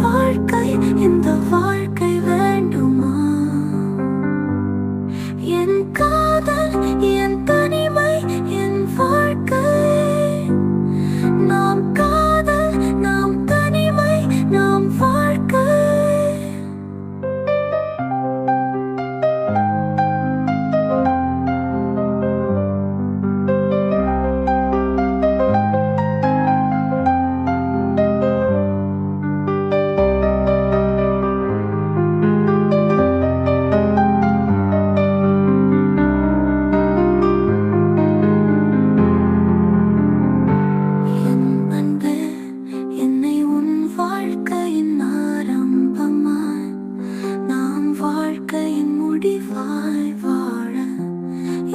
வாழ்க்கை, இந்த வாழ்க்கை வேண்டுமா? என் காதல், என் தனிமை, என் வாழ்க்கை. நாம் காதல், நாம் தனிமை, நாம் வாழ்க்கை. வாழ்க்கையின் முடிவாய் வாழ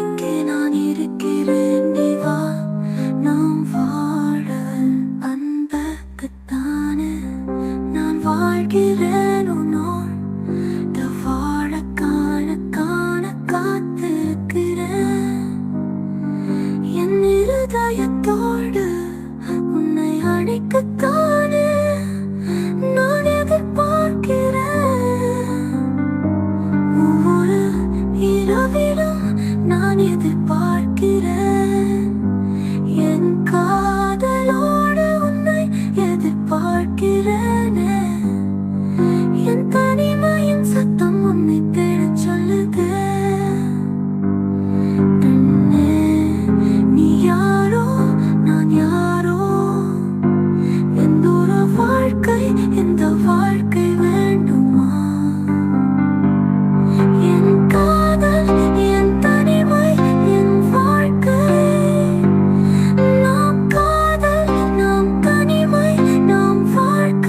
இங்கே நான் இருக்கிறேன், நீ வா நாம் வாழ. அன்புக்குத்தானே நான் வாழ்கிறேன், உன்னோட வாழ காண காத்திருக்கிறேன். என் இருதயத்தோடு உன்னை அழைக்கத்தானே நான் எதிர்பார்க்கிறேன். நான் எதிர்பார்க்கிறேன், என் காதலோடு உன்னை எதிர்பார்க்கிறேன்.